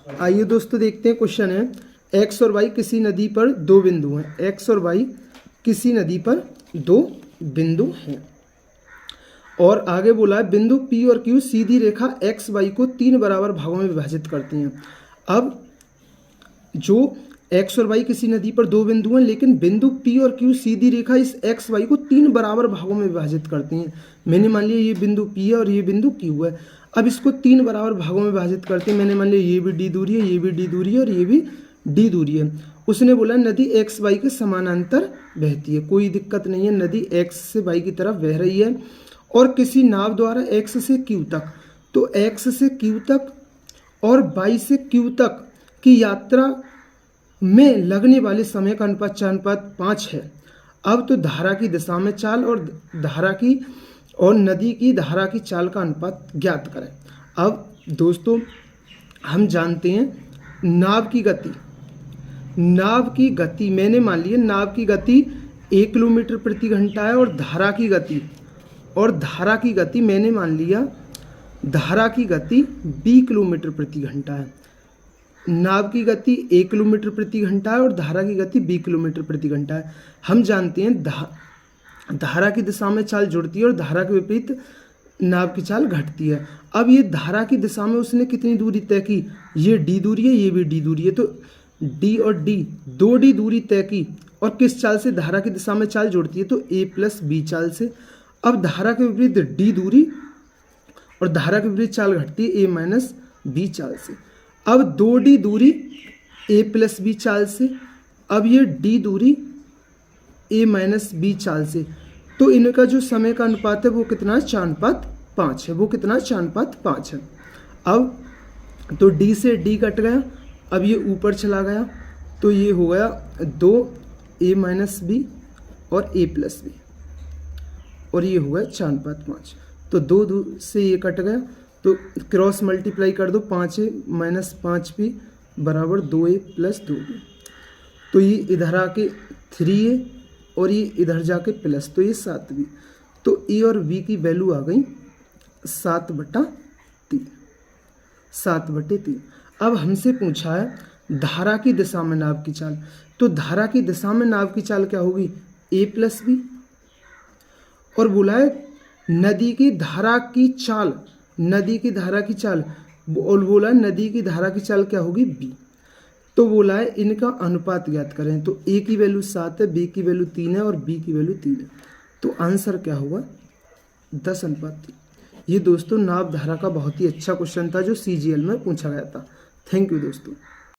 आइए दोस्तों देखते हैं, क्वेश्चन है एक्स और वाई किसी नदी पर दो बिंदु हैं। एक्स और वाई किसी नदी पर दो बिंदु हैं और आगे बोला है बिंदु पी और क्यू सीधी रेखा एक्स वाई को तीन बराबर भागों में विभाजित करती हैं। अब जो एक्स और वाई किसी नदी पर दो बिंदु हैं, लेकिन बिंदु पी और क्यू सीधी रेखा इस एक्स वाई को तीन बराबर भागों में विभाजित करती हैं। मैंने मान लिया ये बिंदु पी है और ये बिंदु क्यू है। अब इसको तीन बराबर भागों में विभाजित करते हैं। मैंने मान लिया ये भी डी दूरी है, ये भी डी दूरी है और ये भी डी दूरी है। उसने बोला नदी एक्स वाई के समानांतर बहती है। कोई दिक्कत नहीं है, नदी एक्स से वाई की तरफ बह रही है और किसी नाव द्वारा एक्स से क्यू तक, तो एक्स से क्यू तक और वाई से क्यू तक की यात्रा में लगने वाले समय का अनुपात 4:5 है। अब तो धारा की दिशा में चाल और नदी की धारा की चाल का अनुपात ज्ञात करें। अब दोस्तों हम जानते हैं नाव की गति मैंने मान लिया नाव की गति 1 किलोमीटर प्रति घंटा है और धारा की गति मैंने मान लिया धारा की गति 20 किलोमीटर प्रति घंटा है। नाव की गति 1 किलोमीटर प्रति घंटा है और धारा की गति 20 किलोमीटर प्रति घंटा है। हम जानते हैं धारा की दिशा में चाल जुड़ती है और धारा के विपरीत नाव की चाल घटती है। अब ये धारा की दिशा में उसने कितनी दूरी तय की, ये डी दूरी है, ये भी डी दूरी है, तो डी और डी 2D दूरी तय की और किस चाल से, धारा की दिशा में चाल जुड़ती है तो a + b चाल से। अब धारा के विपरीत डी दूरी और धारा के विपरीत चाल घटती है a - b चाल से। अब 2D दूरी a + b चाल से, अब ये d दूरी a - b चाल से, तो इनका जो समय का अनुपात है वो कितना 4:5 है, वो कितना 4:5 है। अब तो d से d कट गया, अब ये ऊपर चला गया तो ये हो गया 2a - b और a + b और ये हो गया 4:5। तो 2 से ये कट गया तो क्रॉस मल्टीप्लाई कर दो, 5a - 5b बराबर 2a + 2b। तो ये इधर आके 3a और ये इधर जाके प्लस, तो ये 7b। तो a और b की वैल्यू आ गई 7/3। अब हमसे पूछा है धारा की दिशा में नाव की चाल, तो धारा की दिशा में नाव की चाल क्या होगी a + b और बोला है नदी की धारा की चाल और बोला नदी की धारा की चाल क्या होगी b। तो बोला है इनका अनुपात ज्ञात करें, तो a की वैल्यू 7 है, b की वैल्यू 3 है और b की वैल्यू 3 है। तो आंसर क्या होगा 10/3। ये दोस्तों नाव धारा का बहुत ही अच्छा क्वेश्चन था जो CGL में पूछा गया था। थैंक यू दोस्तों।